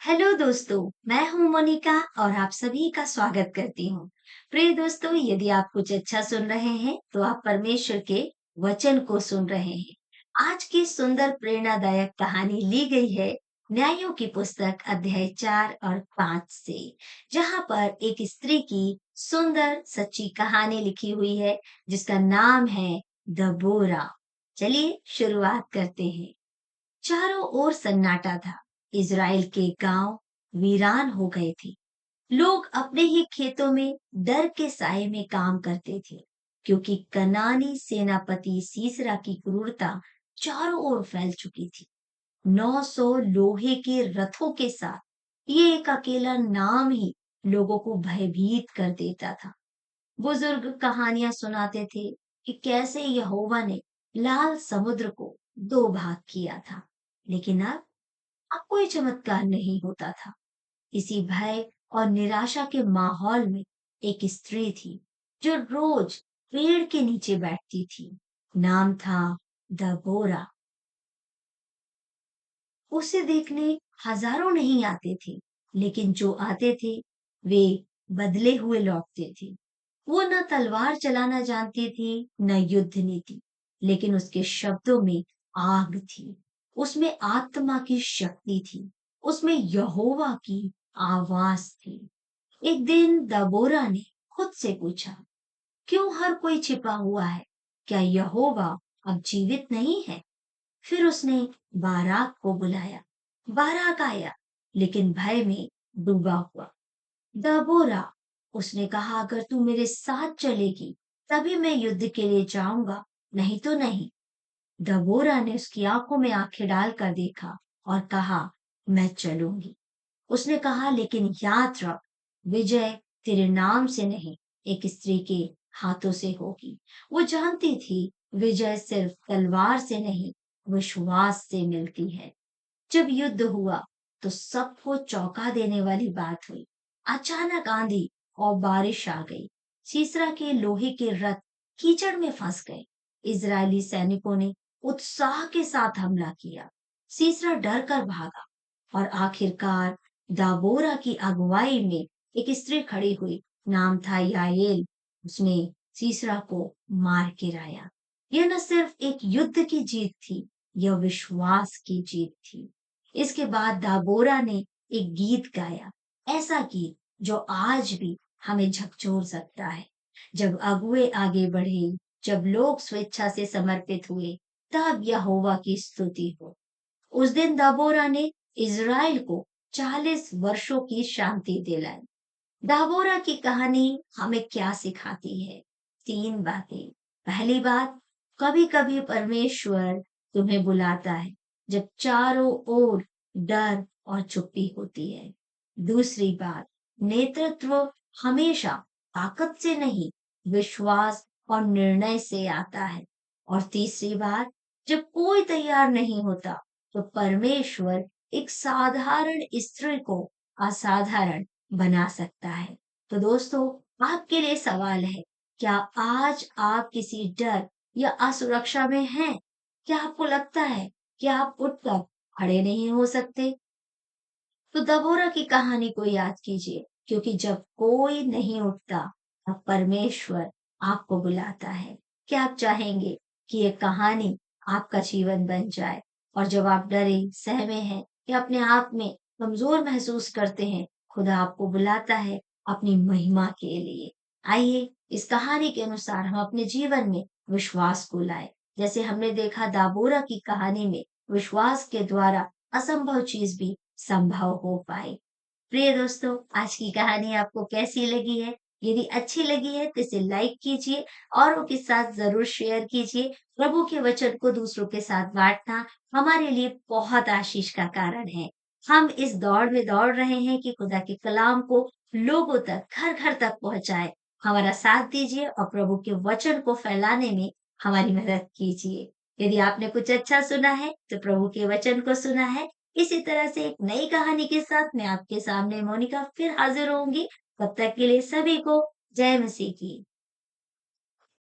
Hello दोस्तों, मैं हूं मोनिका और आप सभी का स्वागत करती हूं। प्रिय दोस्तों, यदि आप कुछ अच्छा सुन रहे हैं, तो आप परमेश्वर के वचन को सुन रहे हैं। आज की सुंदर प्रेरणादायक कहानी ली गई है न्यायों की पुस्तक अध्याय 4 और 5 से, जहां पर एक स्त्री की सुंदर सच्ची कहानी लिखी हुई है, जिसका नाम है दबोरा। चलिए शुरुआत करते हैं। चारों ओर सन्नाटा था। इज़राइल के गांव वीरान हो गए थे। लोग अपने ही खेतों में डर के साए में काम करते थे, क्योंकि कनानी सेनापति सीसरा की क्रूरता चारों ओर फैल चुकी थी। 900 लोहे के रथों के साथ ये एक अकेला नाम ही लोगों को भयभीत कर देता था। बुजुर्ग कहानियां सुनाते थे कि कैसे यहोवा ने लाल समुद्र को दो भाग किया था, लेकिन अब कोई चमत्कार नहीं होता था। इसी भय और निराशा के माहौल में एक स्त्री थी, जो रोज पेड़ के नीचे बैठती थी। नाम था दबोरा। उसे देखने हजारों नहीं आते थे, लेकिन जो आते थे वे बदले हुए लौटते थे। वो न तलवार चलाना जानती थी, न युद्ध नीति, लेकिन उसके शब्दों में आग थी। उसमें आत्मा की शक्ति थी। उसमें यहोवा की आवाज थी। एक दिन दबोरा ने खुद से पूछा, क्यों हर कोई छिपा हुआ है? क्या यहोवा अब जीवित नहीं है? फिर उसने बाराक को बुलाया। बाराक आया, लेकिन भय में डूबा हुआ। दबोरा, उसने कहा, अगर तू मेरे साथ चलेगी तभी मैं युद्ध के लिए जाऊंगा, नहीं तो नहीं। दबोरा ने उसकी आंखों में आंखें डालकर देखा और कहा, मैं चलूंगी। उसने कहा, लेकिन याद रख, विजय तेरे नाम से नहीं, एक स्त्री के हाथों से होगी। वो जानती थी विजय सिर्फ तलवार से नहीं, विश्वास से मिलती है। जब युद्ध हुआ तो सबको चौंका देने वाली बात हुई। अचानक आंधी और बारिश आ गई। सीसरा के लोहे के रथ कीचड़ में फंस गए। इजरायली सैनिकों ने उत्साह के साथ हमला किया। सीसरा डर कर भागा और आखिरकार दाबोरा की अगुवाई में एक स्त्री खड़ी हुई। नाम था याएल। उसने सीसरा को मार गिराया। यह न सिर्फ एक युद्ध की जीत थी, यह विश्वास की जीत थी। इसके बाद दाबोरा ने एक गीत गाया, ऐसा गीत जो आज भी हमें झकझोर सकता है। जब अगुए आगे बढ़े, जब लोग स्वेच्छा से समर्पित हुए, तब यहोवा की स्तुति हो। उस दिन दबोरा ने इज़राइल को 40 वर्षों की शांति दिलाई। दाबोरा की कहानी हमें क्या सिखाती है? 3 बातें। पहली बात, कभी कभी परमेश्वर तुम्हें बुलाता है जब चारों ओर डर और चुप्पी होती है। दूसरी बात, नेतृत्व हमेशा ताकत से नहीं, विश्वास और निर्णय से आता है। और तीसरी बात, जब कोई तैयार नहीं होता, तो परमेश्वर एक साधारण स्त्री को असाधारण बना सकता है। तो दोस्तों, आपके लिए सवाल है, क्या आज आप किसी डर या असुरक्षा में हैं? क्या आपको लगता है कि आप उठकर खड़े नहीं हो सकते? तो दबोरा की कहानी को याद कीजिए, क्योंकि जब कोई नहीं उठता, तब परमेश्वर आपको बुलाता है। क्या आप चाहेंगे कि ये कहानी आपका जीवन बन जाए? और जब आप डरे, सहमे हैं या अपने आप में कमजोर महसूस करते हैं, खुदा आपको बुलाता है अपनी महिमा के लिए। आइए इस कहानी के अनुसार हम अपने जीवन में विश्वास को लाए। जैसे हमने देखा दाबोरा की कहानी में, विश्वास के द्वारा असंभव चीज भी संभव हो पाए। प्रिय दोस्तों, आज की कहानी आपको कैसी लगी है? यदि अच्छी लगी है तो इसे लाइक कीजिए, औरों के साथ जरूर शेयर कीजिए। प्रभु के वचन को दूसरों के साथ बांटना हमारे लिए बहुत आशीष का कारण है। हम इस दौड़ में दौड़ रहे हैं कि खुदा के कलाम को लोगों तक, घर घर तक पहुंचाए। हमारा साथ दीजिए और प्रभु के वचन को फैलाने में हमारी मदद कीजिए। यदि आपने कुछ अच्छा सुना है तो प्रभु के वचन को सुना है। इसी तरह से एक नई कहानी के साथ मैं आपके सामने मोनिका फिर हाजिर होंगी। तब तक के लिए सभी को जय मसीह की।